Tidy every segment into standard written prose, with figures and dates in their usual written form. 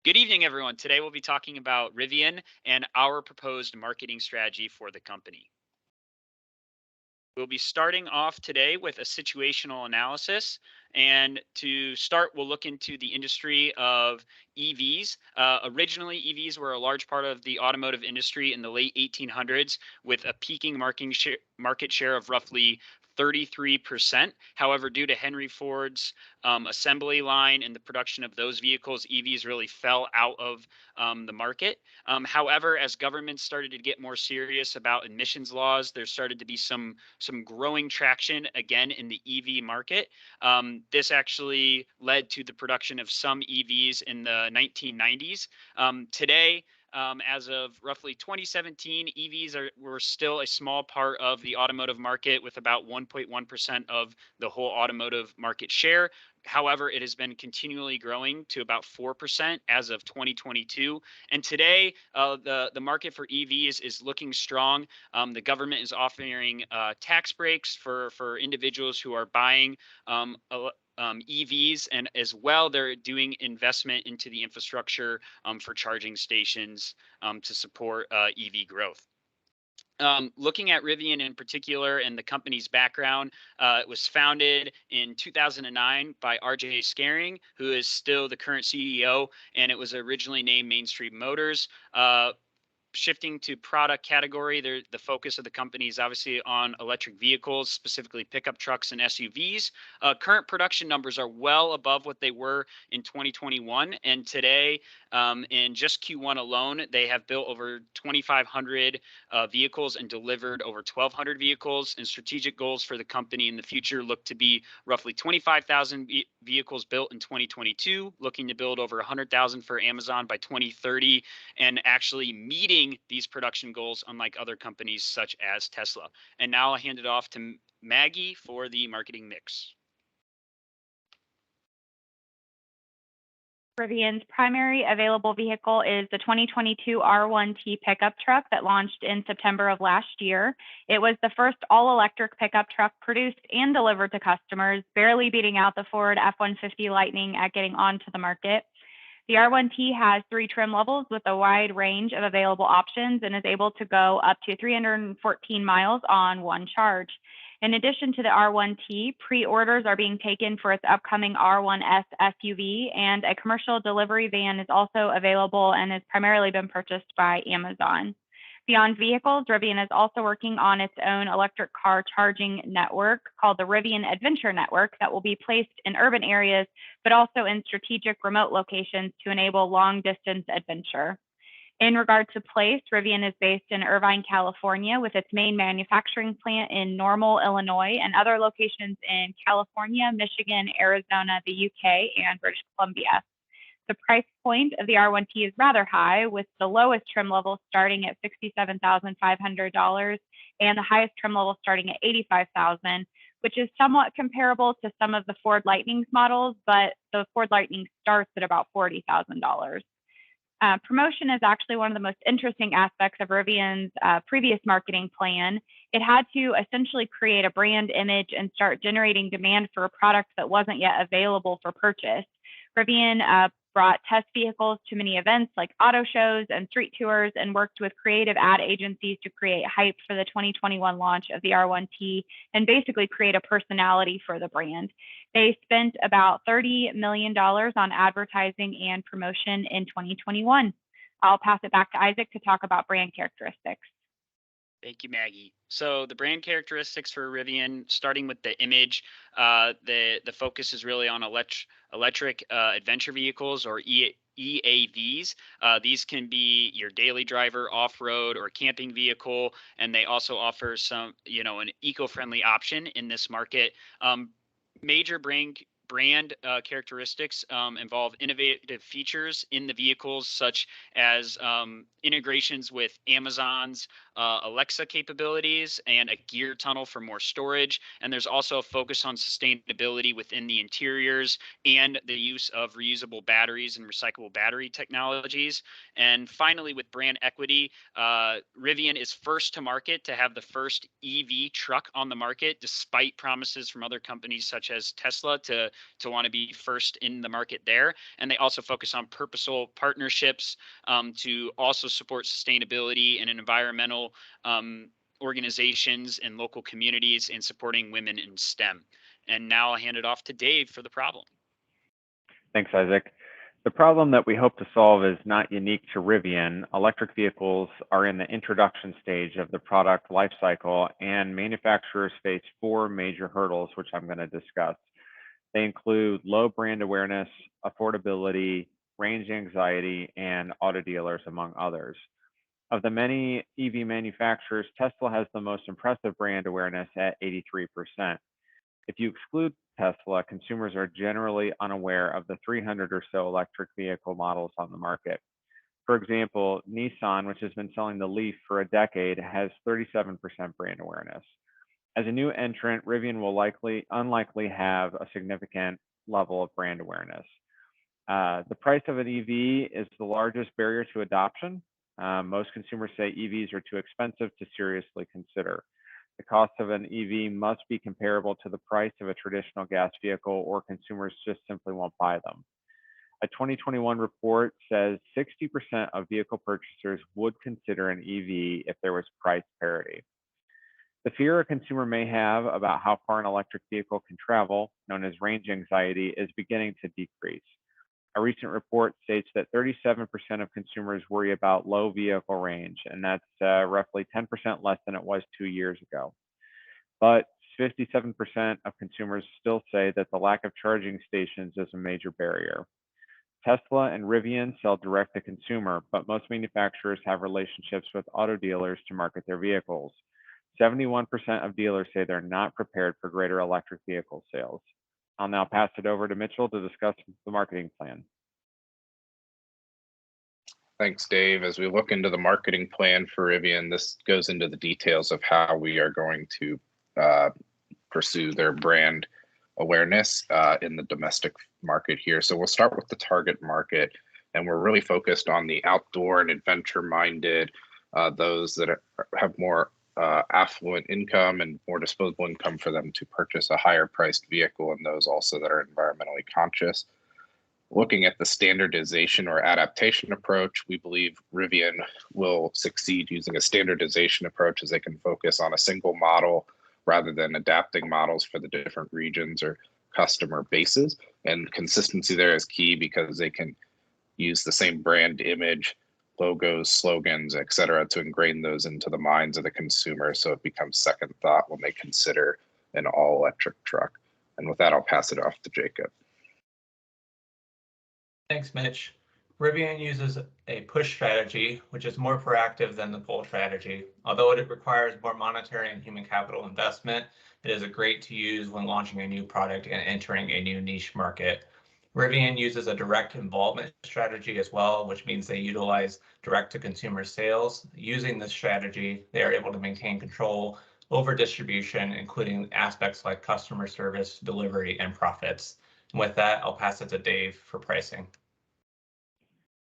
Good evening, everyone. Today we'll be talking about Rivian and our proposed marketing strategy for the company. We'll be starting off today with a situational analysis. And to start, we'll look into the industry of EVs. Originally, EVs were a large part of the automotive industry in the late 1800s, with a peaking market share of roughly 33%. However, due to Henry Ford's assembly line and the production of those vehicles, EVs really fell out of the market. However, as governments started to get more serious about emissions laws, there started to be some growing traction again in the EV market. This actually led to the production of some EVs in the 1990s. Today, as of roughly 2017, were still a small part of the automotive market with about 1.1% of the whole automotive market share. However, it has been continually growing to about 4% as of 2022. And today, the market for EVs is looking strong. The government is offering tax breaks for individuals who are buying EVs, and as well, they're doing investment into the infrastructure for charging stations to support EV growth. Looking at Rivian in particular and the company's background, it was founded in 2009 by RJ Scaring, who is still the current CEO, and it was originally named Mainstream Motors. Shifting to product category, the focus of the company is obviously on electric vehicles, specifically pickup trucks and SUVs. Current production numbers are well above what they were in 2021. And today, in just Q1 alone, they have built over 2,500 vehicles and delivered over 1,200 vehicles. And strategic goals for the company in the future look to be roughly 25,000 vehicles built in 2022, looking to build over 100,000 for Amazon by 2030, and actually meeting these production goals, unlike other companies such as Tesla. And now I'll hand it off to Maggie for the marketing mix. Rivian's primary available vehicle is the 2022 R1T pickup truck that launched in September of last year. It was the first all-electric pickup truck produced and delivered to customers, barely beating out the Ford F-150 Lightning at getting onto the market. The R1T has 3 trim levels with a wide range of available options and is able to go up to 314 miles on one charge. In addition to the R1T, pre-orders are being taken for its upcoming R1S SUV, and a commercial delivery van is also available and has primarily been purchased by Amazon. Beyond vehicles, Rivian is also working on its own electric car charging network called the Rivian Adventure Network that will be placed in urban areas, but also in strategic remote locations to enable long-distance adventure. In regard to place, Rivian is based in Irvine, California, with its main manufacturing plant in Normal, Illinois, and other locations in California, Michigan, Arizona, the UK, and British Columbia. The price point of the R1T is rather high, with the lowest trim level starting at $67,500 and the highest trim level starting at $85,000, which is somewhat comparable to some of the Ford Lightning's models, but the Ford Lightning starts at about $40,000. Promotion is actually one of the most interesting aspects of Rivian's previous marketing plan. It had to essentially create a brand image and start generating demand for a product that wasn't yet available for purchase. Rivian brought test vehicles to many events like auto shows and street tours, and worked with creative ad agencies to create hype for the 2021 launch of the R1T and basically create a personality for the brand. They spent about $30 million on advertising and promotion in 2021. I'll pass it back to Isaac to talk about brand characteristics. Thank you, Maggie. So the brand characteristics for Rivian, starting with the image, the focus is really on electric adventure vehicles, or EAVs. These can be your daily driver, off-road, or camping vehicle, and they also offer an eco-friendly option in this market. Major brand characteristics involve innovative features in the vehicles, such as integrations with Amazon's Alexa capabilities and a gear tunnel for more storage. And there's also a focus on sustainability within the interiors and the use of reusable batteries and recyclable battery technologies. And finally, with brand equity, Rivian is first to market to have the first EV truck on the market, despite promises from other companies such as Tesla to want to be first in the market there. And they also focus on purposeful partnerships to also support sustainability and environmental organizations and local communities in supporting women in STEM. And now I'll hand it off to Dave for the problem. Thanks, Isaac. The problem that we hope to solve is not unique to Rivian. Electric vehicles are in the introduction stage of the product lifecycle, and manufacturers face four major hurdles, which I'm going to discuss. They include low brand awareness, affordability, range anxiety, and auto dealers, among others. Of the many EV manufacturers, Tesla has the most impressive brand awareness at 83%. If you exclude Tesla, consumers are generally unaware of the 300 or so electric vehicle models on the market. For example, Nissan, which has been selling the Leaf for a decade, has 37% brand awareness. As a new entrant, Rivian will unlikely have a significant level of brand awareness. The price of an EV is the largest barrier to adoption. Most consumers say EVs are too expensive to seriously consider. The cost of an EV must be comparable to the price of a traditional gas vehicle, or consumers just simply won't buy them. A 2021 report says 60% of vehicle purchasers would consider an EV if there was price parity. The fear a consumer may have about how far an electric vehicle can travel, known as range anxiety, is beginning to decrease. A recent report states that 37% of consumers worry about low vehicle range, and that's roughly 10% less than it was 2 years ago. But 57% of consumers still say that the lack of charging stations is a major barrier. Tesla and Rivian sell direct to consumer, but most manufacturers have relationships with auto dealers to market their vehicles. 71% of dealers say they're not prepared for greater electric vehicle sales. I'll now pass it over to Mitchell to discuss the marketing plan. Thanks, Dave. As we look into the marketing plan for Rivian, this goes into the details of how we are going to pursue their brand awareness in the domestic market here. So we'll start with the target market, and we're really focused on the outdoor and adventure-minded, those that have more affluent income and more disposable income for them to purchase a higher priced vehicle, and those also that are environmentally conscious. Looking at the standardization or adaptation approach, we believe Rivian will succeed using a standardization approach, as they can focus on a single model rather than adapting models for the different regions or customer bases. And consistency there is key, because they can use the same brand image, logos, slogans, et cetera, to ingrain those into the minds of the consumer, so it becomes second thought when they consider an all-electric truck. And with that, I'll pass it off to Jacob. Thanks, Mitch. Rivian uses a push strategy, which is more proactive than the pull strategy. Although it requires more monetary and human capital investment, it is great to use when launching a new product and entering a new niche market. Rivian uses a direct involvement strategy as well, which means they utilize direct-to-consumer sales. Using this strategy, they are able to maintain control over distribution, including aspects like customer service, delivery, and profits. And with that, I'll pass it to Dave for pricing.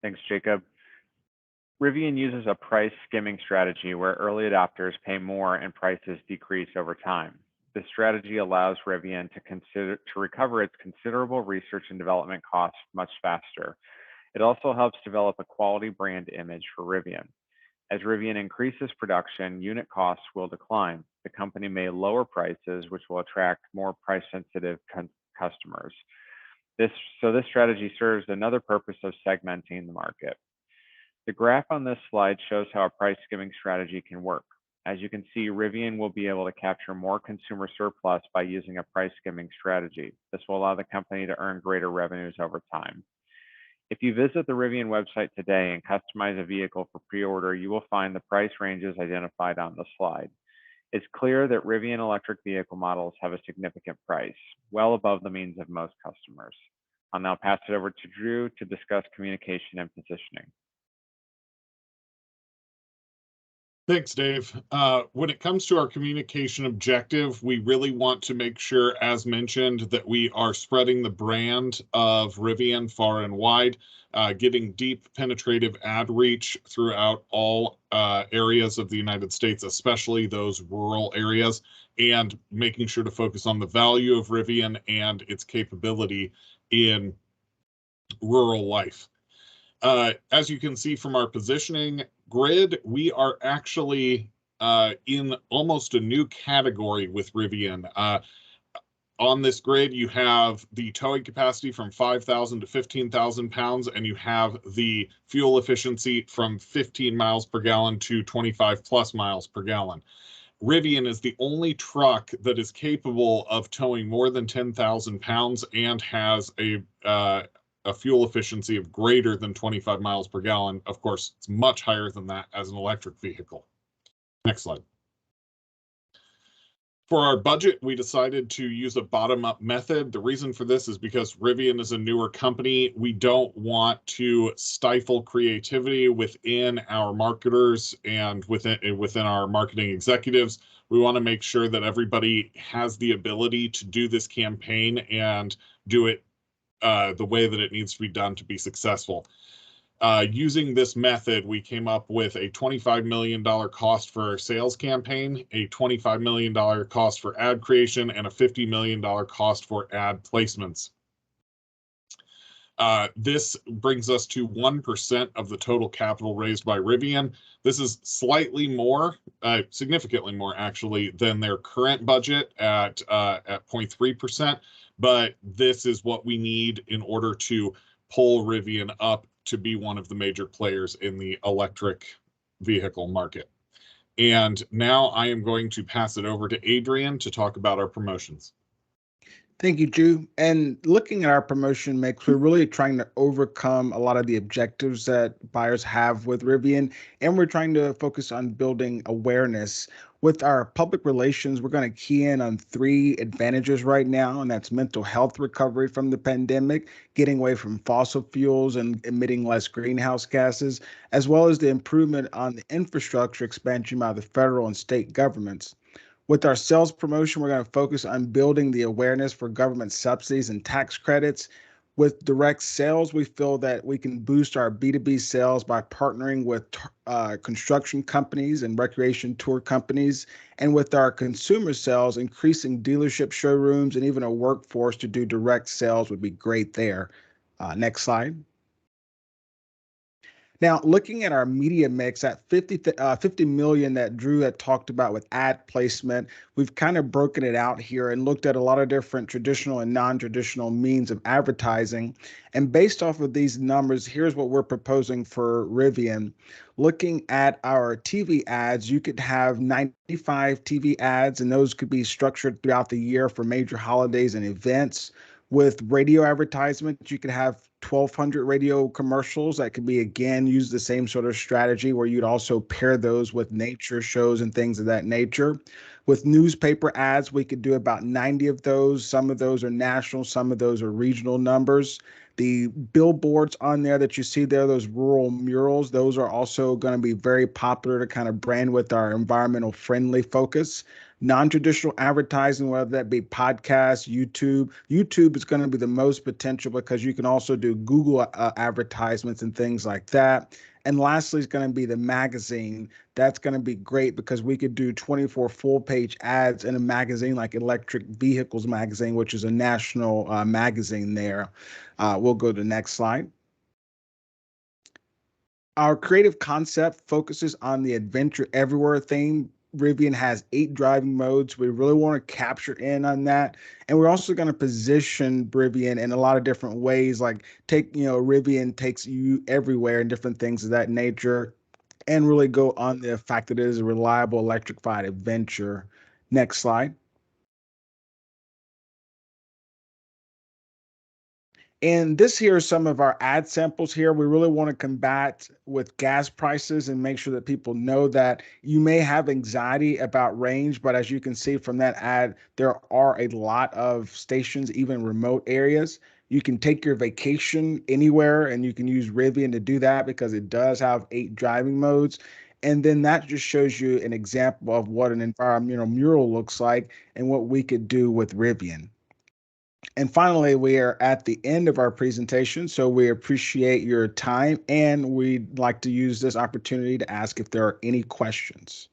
Thanks, Jacob. Rivian uses a price skimming strategy where early adopters pay more and prices decrease over time. This strategy allows Rivian to recover its considerable research and development costs much faster. It also helps develop a quality brand image for Rivian. As Rivian increases production, unit costs will decline. The company may lower prices, which will attract more price-sensitive customers. This strategy serves another purpose of segmenting the market. The graph on this slide shows how a price skimming strategy can work. As you can see, Rivian will be able to capture more consumer surplus by using a price skimming strategy. This will allow the company to earn greater revenues over time. If you visit the Rivian website today and customize a vehicle for pre-order, you will find the price ranges identified on the slide. It's clear that Rivian electric vehicle models have a significant price, well above the means of most customers. I'll now pass it over to Drew to discuss communication and positioning. Thanks, Dave. When it comes to our communication objective, we really want to make sure, as mentioned, that we are spreading the brand of Rivian far and wide, getting deep penetrative ad reach throughout all areas of the United States, especially those rural areas, and making sure to focus on the value of Rivian and its capability in rural life. As you can see from our positioning grid, we are actually in almost a new category with Rivian. On this grid, you have the towing capacity from 5,000 to 15,000 pounds, and you have the fuel efficiency from 15 miles per gallon to 25 plus miles per gallon. Rivian is the only truck that is capable of towing more than 10,000 pounds and has a fuel efficiency of greater than 25 miles per gallon. Of course, it's much higher than that as an electric vehicle. Next slide. For our budget, we decided to use a bottom-up method. The reason for this is because Rivian is a newer company. We don't want to stifle creativity within our marketers and within our marketing executives. We want to make sure that everybody has the ability to do this campaign and do it the way that it needs to be done to be successful. Using this method, we came up with a $25 million cost for our sales campaign, a $25 million cost for ad creation, and a $50 million cost for ad placements. This brings us to 1% of the total capital raised by Rivian. This is slightly more, significantly more actually, than their current budget at 0.3%. But this is what we need in order to pull Rivian up to be one of the major players in the electric vehicle market. And now I am going to pass it over to Adrian to talk about our promotions. Thank you, Drew. And looking at our promotion mix, we're really trying to overcome a lot of the objectives that buyers have with Rivian, and we're trying to focus on building awareness. With our public relations, we're going to key in on 3 advantages right now, and that's mental health recovery from the pandemic, getting away from fossil fuels and emitting less greenhouse gases, as well as the improvement on the infrastructure expansion by the federal and state governments. With our sales promotion, we're going to focus on building the awareness for government subsidies and tax credits. With direct sales, we feel that we can boost our B2B sales by partnering with construction companies and recreation tour companies. And with our consumer sales, increasing dealership showrooms and even a workforce to do direct sales would be great there. Next slide. Now, looking at our media mix at 50 million that Drew had talked about with ad placement, we've kind of broken it out here and looked at a lot of different traditional and non-traditional means of advertising. And based off of these numbers, here's what we're proposing for Rivian. Looking at our TV ads, you could have 95 TV ads, and those could be structured throughout the year for major holidays and events. With radio advertisements, you could have 1,200 radio commercials that could be, again, use the same sort of strategy where you'd also pair those with nature shows and things of that nature. With newspaper ads, we could do about 90 of those. Some of those are national, some of those are regional numbers. The billboards on there that you see there, those rural murals, those are also going to be very popular to kind of brand with our environmental friendly focus. Non-traditional advertising, whether that be podcasts, YouTube. YouTube is going to be the most potential because you can also do Google advertisements and things like that. And lastly, is going to be the magazine. That's going to be great because we could do 24 full-page ads in a magazine like Electric Vehicles Magazine, which is a national magazine there. We'll go to the next slide. Our creative concept focuses on the adventure everywhere theme. Rivian has 8 driving modes. We really want to capture in on that. And we're also going to position Rivian in a lot of different ways, like Rivian takes you everywhere and different things of that nature, and really go on the fact that it is a reliable electrified adventure. Next slide. And this here is some of our ad samples here. We really want to combat with gas prices and make sure that people know that you may have anxiety about range, but as you can see from that ad, there are a lot of stations, even remote areas. You can take your vacation anywhere and you can use Rivian to do that because it does have 8 driving modes. And then that just shows you an example of what an environmental mural looks like and what we could do with Rivian. And finally, we are at the end of our presentation, so we appreciate your time, and we'd like to use this opportunity to ask if there are any questions.